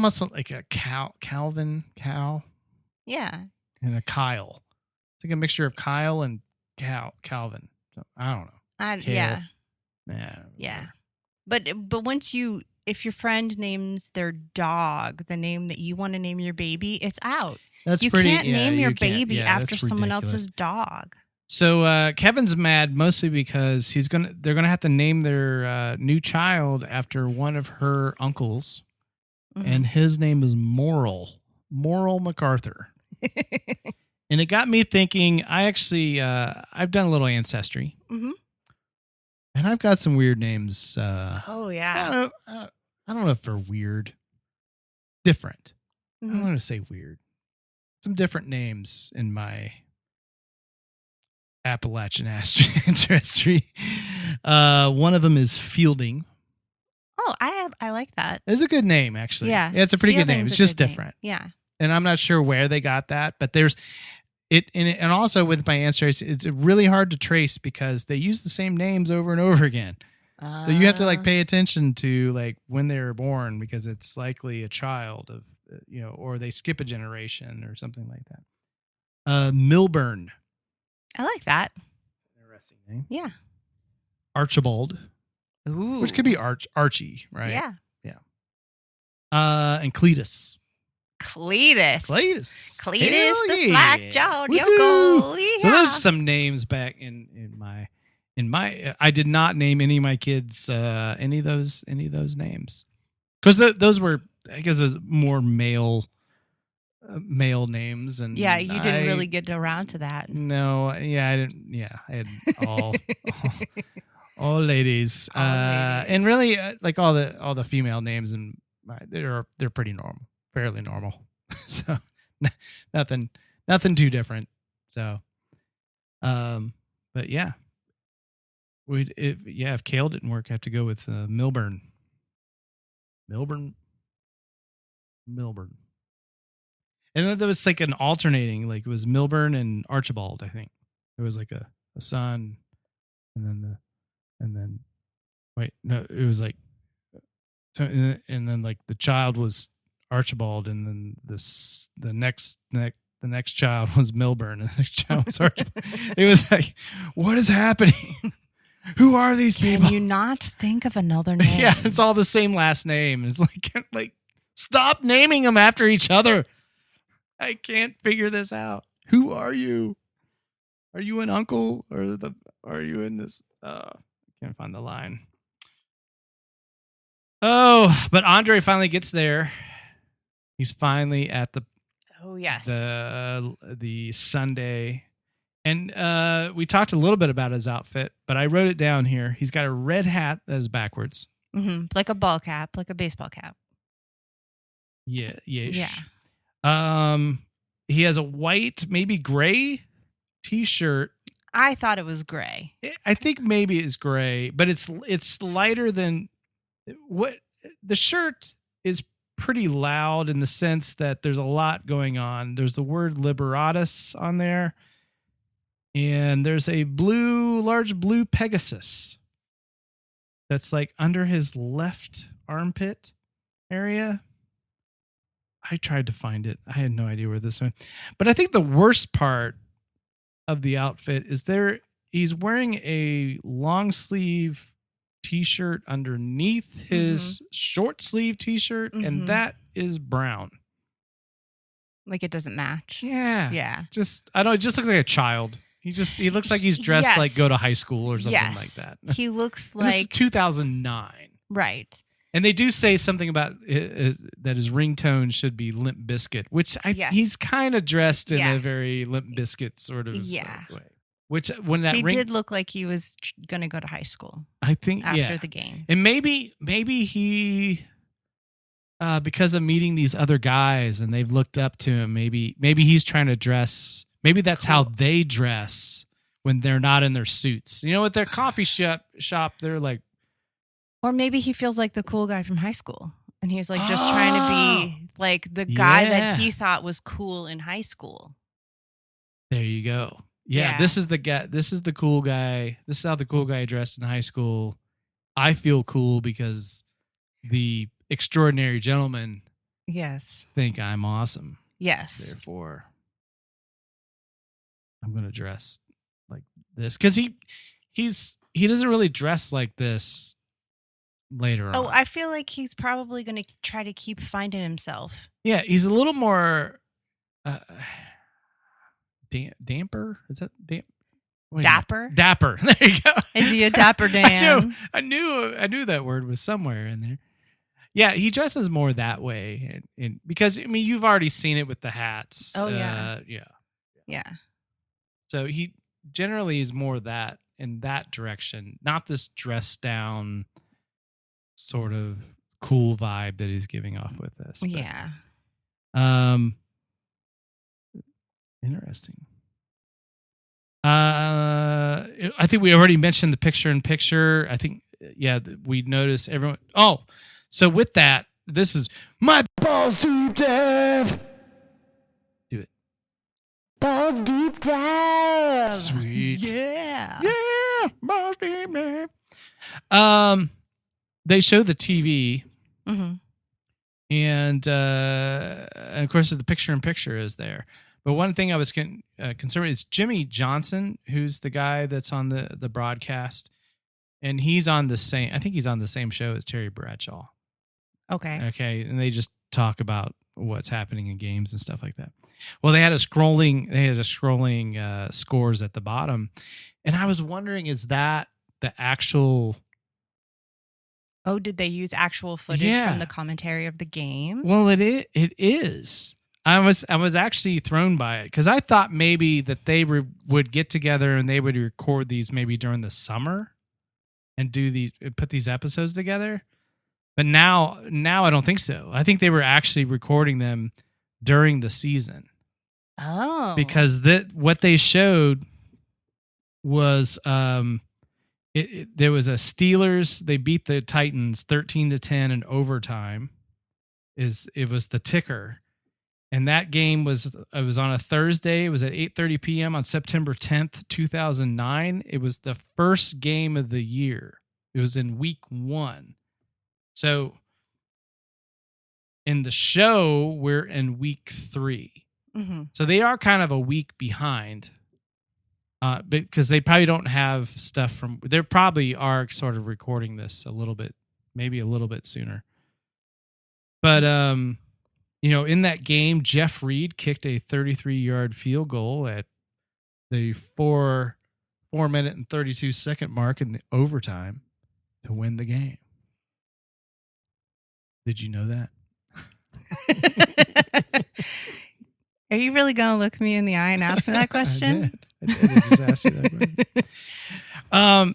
almost like a Calvin, Yeah. and a Kyle. It's like a mixture of Kyle and Calvin. So, I don't know. Kale. Yeah. But if your friend names their dog the name that you want to name your baby, it's out. That's you pretty. can't name your baby that's after someone ridiculous. else's dog. So Kevin's mad mostly because they're gonna have to name their new child after one of her uncles, and his name is Moral MacArthur. And it got me thinking. I actually I've done a little ancestry, and I've got some weird names. Oh yeah. I don't know if they're weird. Different. I don't want to say weird. Some different names in my Appalachian ancestry. One of them is Fielding. Oh, I like that. It's a good name, actually. Yeah, it's a pretty good name. It's just different. Yeah, and I'm not sure where they got that, but there's it, and also with my ancestry, it's really hard to trace because they use the same names over and over again. So you have to like pay attention to like when they were born because it's likely a child of or they skip a generation or something like that. Milburn. I like that. Interesting name. Yeah. Archibald. Ooh. Which could be Archie, right? Yeah. Yeah. And Cletus. Cletus, Hell the yeah. slack-jawed yokel. Yeah. So there's some names back in my. I did not name any of my kids any of those names because those were, I guess, more male names, and you didn't really get around to that. No, I didn't. Yeah, I had all ladies, and really like all the female names, and they're pretty normal, fairly normal. So nothing too different. So, but yeah. If Kale didn't work, I have to go with Milburn. And then there was like an alternating, like it was Milburn and Archibald, I think. It was like a son, and then it was like so, and then like the child was Archibald, and then the next child was Milburn, and the next child was Archibald. It was like, what is happening? Who are these people? Can you not think of another name? Yeah, it's all the same last name. It's like stop naming them after each other. I can't figure this out. Who are you? Are you an uncle or are you in this? I can't find the line. Oh, but Audre finally gets there. He's finally at the. Oh yes. The Sunday. And we talked a little bit about his outfit, but I wrote it down here. He's got a red hat that is backwards. Mm-hmm. Like a ball cap, like a baseball cap. Yeah. Yeah. He has a white, maybe gray t-shirt. I thought it was gray. I think maybe it's gray, but it's lighter than what the shirt is. Pretty loud in the sense that there's a lot going on. There's the word Liberatus on there. And there's a large blue Pegasus that's like under his left armpit area. I tried to find it. I had no idea where this went. But I think the worst part of the outfit is he's wearing a long sleeve t-shirt underneath his short sleeve t-shirt, and that is brown. Like it doesn't match. Yeah. Yeah. It just looks like a child. He looks like he's dressed like go to high school or something like that. He looks like this is 2009. Right. And they do say something about that his ringtone should be Limp Bizkit, which he's kind of dressed in a very Limp Bizkit sort of way. Which when that he did look like he was going to go to high school. I think after the game. And maybe he because of meeting these other guys and they've looked up to him, maybe he's trying to dress. Maybe that's how they dress when they're not in their suits. You know, at their coffee shop, they're like. Or maybe he feels like the cool guy from high school. And he's like just trying to be like the guy that he thought was cool in high school. There you go. Yeah, this is the guy. This is the cool guy. This is how the cool guy dressed in high school. I feel cool because the extraordinary gentleman Yes. think I'm awesome. Yes. Therefore, I'm going to dress like this because he doesn't really dress like this later on. Oh, I feel like he's probably going to try to keep finding himself. Yeah, he's a little more damper. Is that damp? Dapper? Dapper. There you go. Is he a dapper Dan? I knew that word was somewhere in there. Yeah, he dresses more that way, and because I mean you've already seen it with the hats. Oh yeah, yeah. So he generally is more that in that direction, not this dressed down sort of cool vibe that he's giving off with this. But, yeah. Interesting. I think we already mentioned the picture-in-picture. I think, we noticed everyone. Oh, so with that, this is my balls deep dive. Do it. Balls deep dive. Sweet. Yeah. Yeah. Balls deep dive. They show the TV. Mm-hmm. And of course, the picture-in-picture is there. But one thing I was concerned is Jimmy Johnson, who's the guy that's on the broadcast, and he's on the same. I think he's on the same show as Terry Bradshaw. Okay, and they just talk about what's happening in games and stuff like that. Well, they had a scrolling scores at the bottom, and I was wondering, is that the actual? Oh, did they use actual footage from the commentary of the game? Well, it is. I was actually thrown by it because I thought maybe that they would get together and they would record these maybe during the summer and put these episodes together. But now I don't think so. I think they were actually recording them during the season. Oh, because what they showed was there was a Steelers. They beat the Titans 13-10 in overtime. It was the ticker. And that game was on a Thursday. It was at 8:30 p.m. on September 10th, 2009. It was the first game of the year. It was in week 1. So in the show, we're in week 3. Mm-hmm. So they are kind of a week behind because they probably don't have stuff from. They probably are sort of recording this maybe a little bit sooner. But in that game, Jeff Reed kicked a 33-yard field goal at the 4-minute and 32-second mark in the overtime to win the game. Did you know that? Are you really going to look me in the eye and ask me that question? I did. I just asked you that question.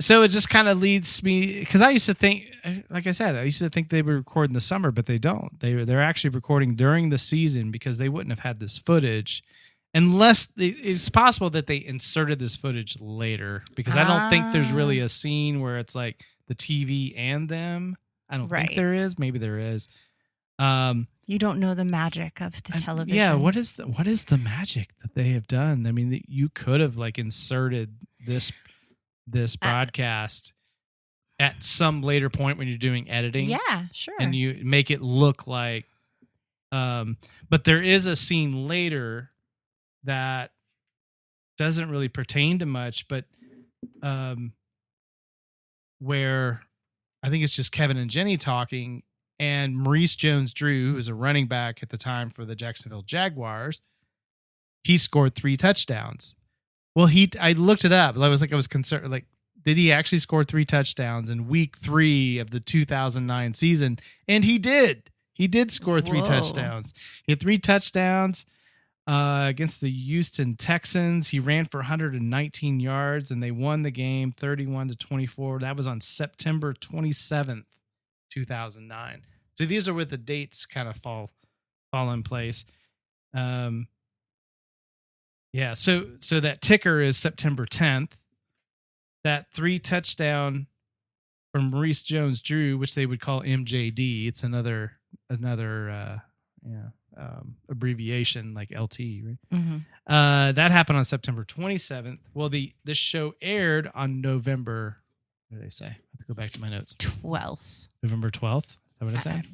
So it just kind of leads me, because I used to think, like I said, they would record in the summer, but they don't. They're actually recording during the season because they wouldn't have had this footage unless it's possible that they inserted this footage later, because I don't think there's really a scene where it's like the TV and them. I don't think there is. Maybe there is. You don't know the magic of the television. Yeah, what is the magic that they have done? I mean, you could have like inserted this broadcast at some later point when you're doing editing. Yeah, sure. And you make it look like but there is a scene later that doesn't really pertain to much, but where I think it's just Kevin and Jenny talking, and Maurice Jones-Drew, who was a running back at the time for the Jacksonville Jaguars, he scored 3 touchdowns. Well, I looked it up. I was concerned, like, did he actually score 3 touchdowns in week 3 of the 2009 season? And he did. He did score 3 touchdowns. He had 3 touchdowns against the Houston Texans. He ran for 119 yards, and they won the game 31-24. That was on September 27th, 2009. So these are where the dates kind of fall in place. Yeah, so that ticker is September 10th. That 3 touchdown from Maurice Jones-Drew, which they would call MJD. It's another abbreviation like LT, right? Mm-hmm. That happened on September 27th. Well, this show aired on November. What did I say? I have to go back to my notes. 12th. November 12th. Is that what I said?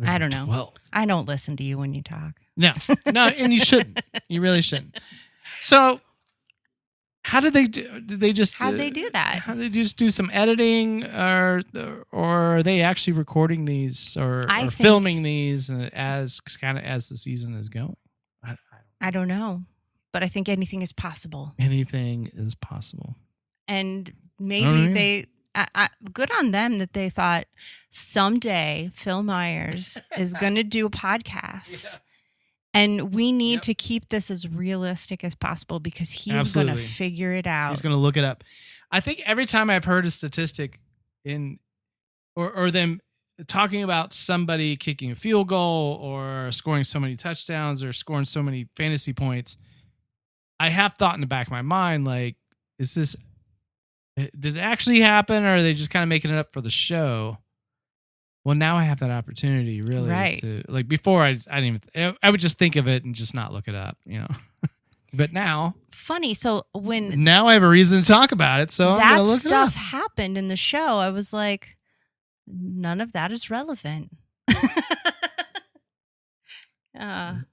I don't know. 12th. I don't listen to you when you talk. No, and you shouldn't. You really shouldn't. So, how did they do? Did they just? How'd they do that? How did they just do some editing, or are they actually recording these or filming these as the season is going? I don't know, but I think anything is possible. Anything is possible, and maybe they. Good on them that they thought someday Phil Myers is going to do a podcast. Yeah. And we need to keep this as realistic as possible because he's going to figure it out. He's going to look it up. I think every time I've heard a statistic or them talking about somebody kicking a field goal or scoring so many touchdowns or scoring so many fantasy points, I have thought in the back of my mind, like, did it actually happen or are they just kind of making it up for the show? Well, now I have that opportunity really to, like, before I didn't even, I would just think of it and just not look it up, but now. Funny. So now I have a reason to talk about it. So I'm going to look it up. That stuff happened in the show. I was like, none of that is relevant. I'm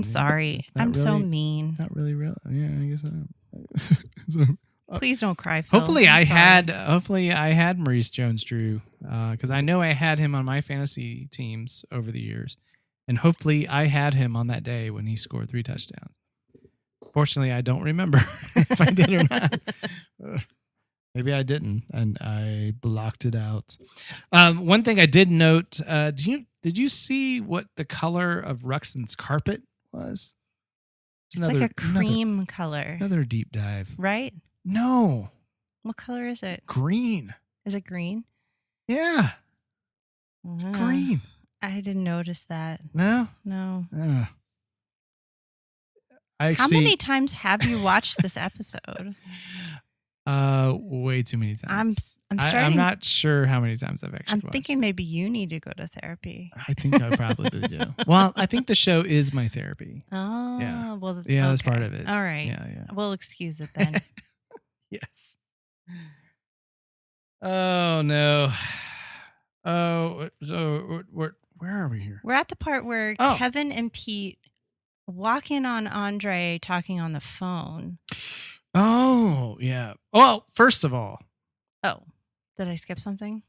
sorry. I'm really, so mean. Not really real. Yeah, I guess so. Please don't cry, Phil. Hopefully I had Maurice Jones-Drew because I know I had him on my fantasy teams over the years, and hopefully I had him on that day when he scored 3 touchdowns. Fortunately, I don't remember if I did or not. Maybe I didn't, and I blocked it out. One thing I did note: did you see what the color of Ruxins' carpet was? It's like a cream color. Another deep dive, right? No. What color is it? Green. Is it green? Yeah. It's green. I didn't notice that. No? No. How many times have you watched this episode? Way too many times. I'm not sure how many times I've actually watched. I'm thinking maybe you need to go to therapy. I think I probably do. Well, I think the show is my therapy. Oh, yeah. Well, yeah, that's part of it. All right. Yeah. We'll excuse it then. Yes. Oh no. Oh, so where are we here? We're at the part where Kevin and Pete walk in on Audre talking on the phone. Oh, yeah. Well, first of all. Oh, did I skip something?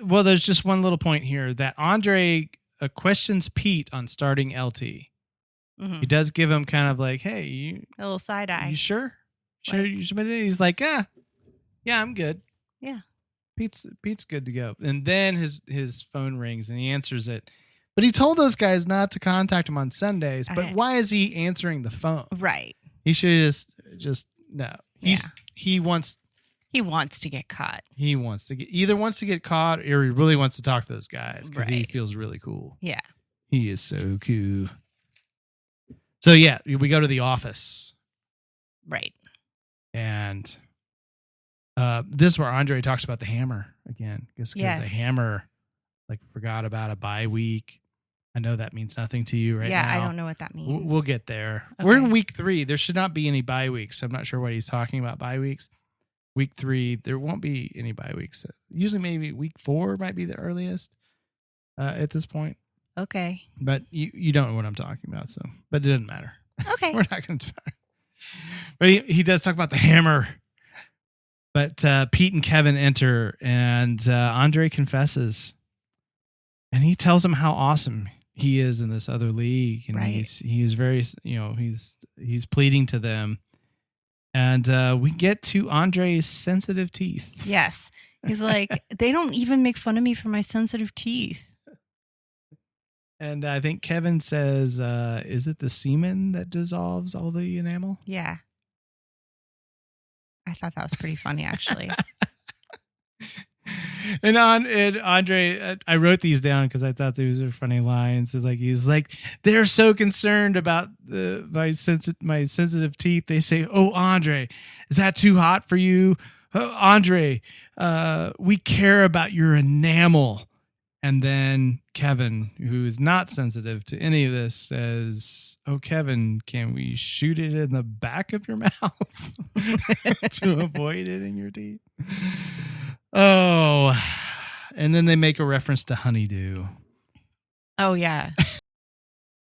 Well, there's just one little point here that Audre questions Pete on starting LT. Mm-hmm. He does give him kind of like, hey, a little side eye. You sure? Sure, he's like, yeah, I'm good. Yeah, Pete's good to go. And then his phone rings and he answers it. But he told those guys not to contact him on Sundays. But why is he answering the phone? Right. He should just no. He wants to get caught. He wants to get caught, or he really wants to talk to those guys because he feels really cool. Yeah, he is so cool. So yeah, we go to the office. Right. And this is where Audre talks about the hammer again. Because the hammer forgot about a bye week. I know that means nothing to you right now. Yeah, I don't know what that means. We'll get there. Okay. We're in week 3. There should not be any bye weeks. I'm not sure what he's talking about bye weeks. Week 3, there won't be any bye weeks. Usually maybe week 4 might be the earliest at this point. Okay. But you don't know what I'm talking about, but it doesn't matter. Okay. We're not going to talk. But he does talk about the hammer. But Pete and Kevin enter, and Audre confesses. And he tells him how awesome he is in this other league. And he is very, he's pleading to them. And we get to Audre's sensitive teeth. Yes. He's like, they don't even make fun of me for my sensitive teeth. And I think Kevin says, is it the semen that dissolves all the enamel? Yeah. I thought that was pretty funny, actually. And Audre, I wrote these down because I thought these were funny lines. He's like, they're so concerned about my sensitive teeth. They say, "Oh, Audre, is that too hot for you? Oh, Audre, we care about your enamel." And then Kevin, who is not sensitive to any of this, says, "Oh, Kevin, can we shoot it in the back of your mouth to avoid hitting your teeth?" Oh, and then they make a reference to honeydew. Oh yeah.